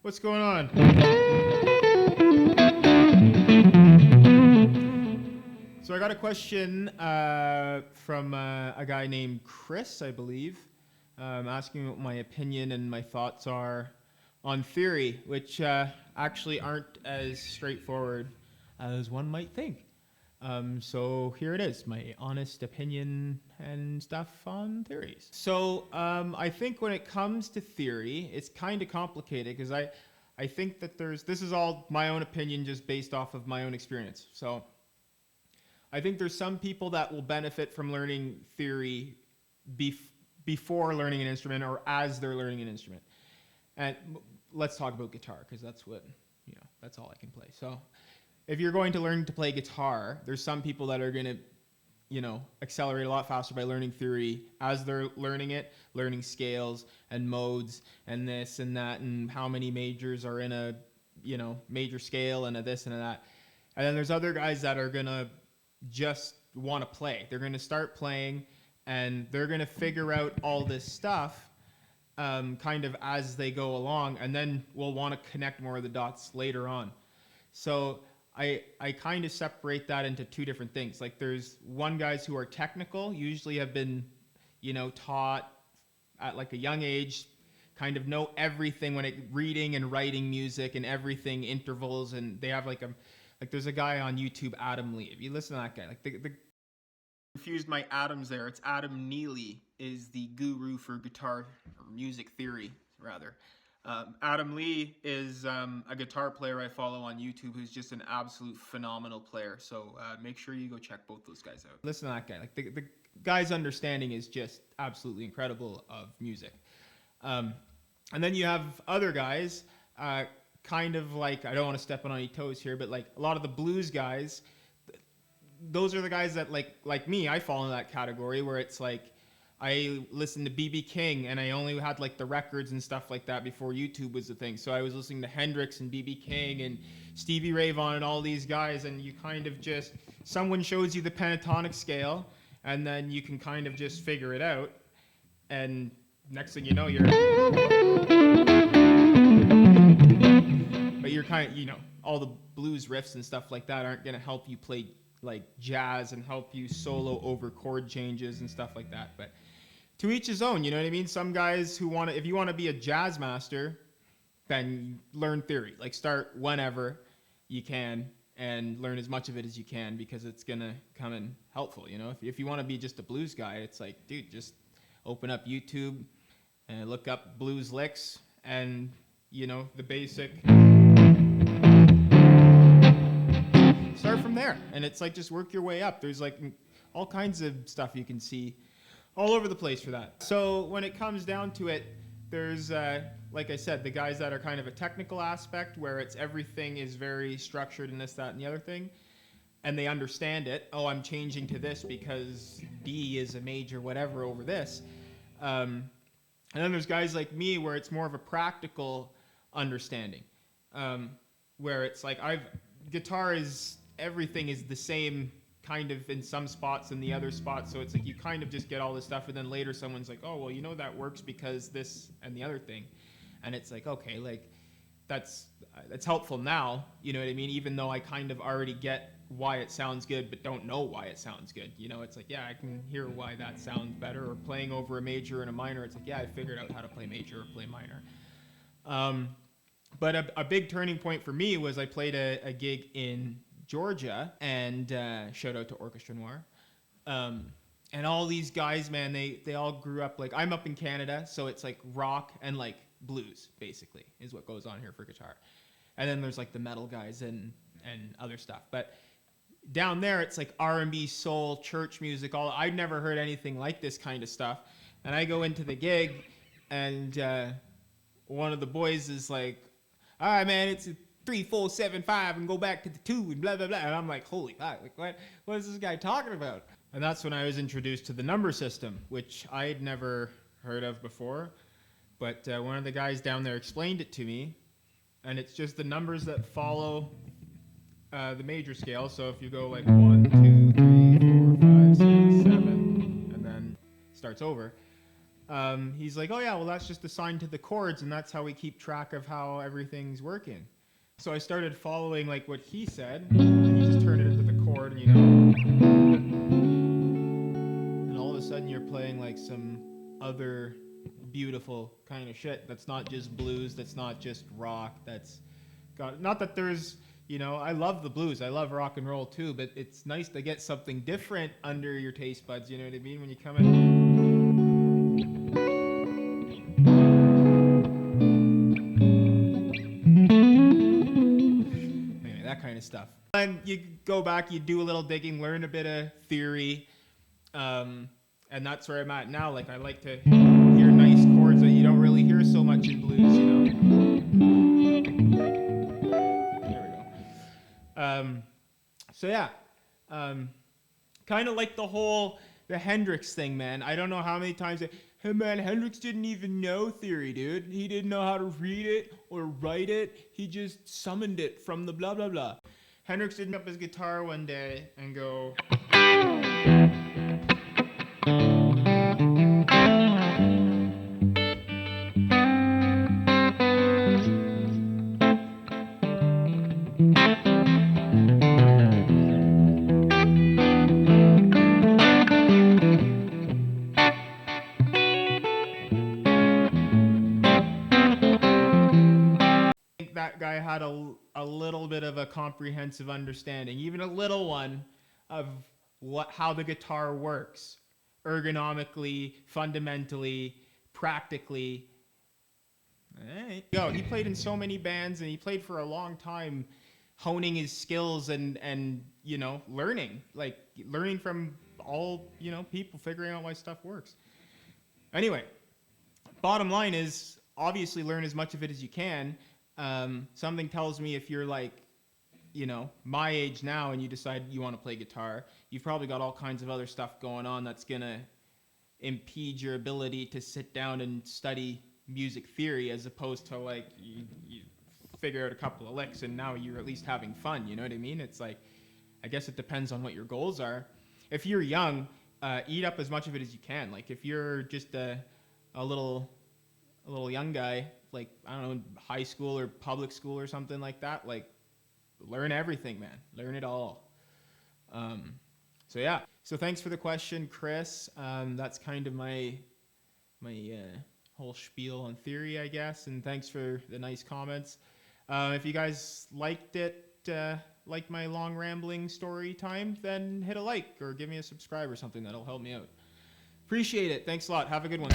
What's going on? So I got a question from a guy named Chris, I believe, asking what my opinion and my thoughts are on theory, which actually aren't as straightforward as one might think. So here it is, my honest opinion and stuff on theories. So I think when it comes to theory, it's kind of complicated because I think that this is all my own opinion just based off of my own experience. So I think there's some people that will benefit from learning theory before learning an instrument or as they're learning an instrument. And let's talk about guitar because that's what, that's all I can play. So if you're going to learn to play guitar, there's some people that are going to, accelerate a lot faster by learning theory as they're learning it, learning scales and modes and this and that and how many majors are in a, major scale and a this and a that. And then there's other guys that are going to just want to play. They're going to start playing and they're going to figure out all this stuff kind of as they go along, and then we'll want to connect more of the dots later on. So I kind of separate that into two different things. Like there's one guys who are technical, usually have been, taught at like a young age, kind of know everything when reading and writing music and everything, intervals, and they have like there's a guy on YouTube, Adam Lee. If you listen to that guy, like the confused my Adams there. It's Adam Neely is the guru for guitar or music theory, rather. Adam Lee is a guitar player I follow on YouTube who's just an absolute phenomenal player. So make sure you go check both those guys out. Listen to that guy. Like the guy's understanding is just absolutely incredible of music. And then you have other guys, kind of like, I don't want to step on any toes here, but like a lot of the blues guys, those are the guys that like me, I fall in that category where it's like, I listened to B.B. King and I only had like the records and stuff like that before YouTube was the thing. So I was listening to Hendrix and B.B. King and Stevie Ray Vaughan and all these guys, and you kind of just, someone shows you the pentatonic scale and then you can kind of just figure it out. And next thing you know, you're kind of, all the blues riffs and stuff like that aren't going to help you play like jazz and help you solo over chord changes and stuff like that. But to each his own, you know what I mean? Some guys who if you want to be a jazz master, then learn theory. Like start whenever you can and learn as much of it as you can because it's going to come in helpful, If you want to be just a blues guy, it's like, dude, just open up YouTube and look up blues licks and, the basic. Start from there. And it's like, just work your way up. There's like all kinds of stuff you can see all over the place for that. So when it comes down to it, there's, like I said, the guys that are kind of a technical aspect where it's everything is very structured and this, that, and the other thing. And they understand it. Oh, I'm changing to this because D is a major whatever over this. And then there's guys like me where it's more of a practical understanding. Where it's like guitar is, everything is the same kind of in some spots and the other spots. So it's like you kind of just get all this stuff and then later someone's like, oh, well, that works because this and the other thing. And it's like, okay, like that's helpful now, you know what I mean? Even though I kind of already get why it sounds good, but don't know why it sounds good. It's like, yeah, I can hear why that sounds better. Or playing over a major and a minor, it's like, yeah, I figured out how to play major or play minor. But a big turning point for me was I played a gig in Georgia, and shout out to Orchestra Noir. And all these guys, man, they all grew up, like, I'm up in Canada, so it's like rock and like blues, basically, is what goes on here for guitar. And then there's like the metal guys and other stuff. But down there, it's like R&B, soul, church music, I'd never heard anything like this kind of stuff. And I go into the gig, and one of the boys is like, all right, man, it's a 3, 4, 7, 5, and go back to the 2, and blah, blah, blah. And I'm like, holy fuck, like, what is this guy talking about? And that's when I was introduced to the number system, which I'd never heard of before. But one of the guys down there explained it to me. And it's just the numbers that follow the major scale. So if you go like 1, 2, 3, 4, 5, 6, 7, and then starts over. he's like, oh yeah, well that's just assigned to the chords, and that's how we keep track of how everything's working. So I started following like what he said, and you just turn it into the chord, and and all of a sudden you're playing like some other beautiful kind of shit. That's not just blues. That's not just rock. That's got, not that there's, I love the blues. I love rock and roll too, but it's nice to get something different under your taste buds. You know what I mean? When you come in. Anyway, that kind of stuff. And you go back, you do a little digging, learn a bit of theory. And that's where I'm at now. Like, I like to hear nice chords that you don't really hear so much in blues, There we go. So yeah, kind of like the Hendrix thing, man. I don't know how many times, hey man, Hendrix didn't even know theory, dude. He didn't know how to read it or write it. He just summoned it from the blah, blah, blah. Hendrix didn't pick up his guitar one day and go... That guy had a little bit of a comprehensive understanding, even a little one, of how the guitar works, ergonomically, fundamentally, practically. Right. He played in so many bands, and he played for a long time, honing his skills and learning from all people, figuring out why stuff works. Anyway, bottom line is obviously learn as much of it as you can. Something tells me if you're like, my age now and you decide you want to play guitar, you've probably got all kinds of other stuff going on that's going to impede your ability to sit down and study music theory, as opposed to like you figure out a couple of licks and now you're at least having fun. You know what I mean? It's like, I guess it depends on what your goals are. If you're young, eat up as much of it as you can. Like if you're just a little young guy, like, I don't know, high school or public school or something like that, like, learn everything, man. Learn it all. So yeah. So thanks for the question, Chris. That's kind of my whole spiel on theory, I guess. And thanks for the nice comments. If you guys liked it, like my long rambling story time, then hit a like or give me a subscribe or something. That'll help me out. Appreciate it. Thanks a lot. Have a good one.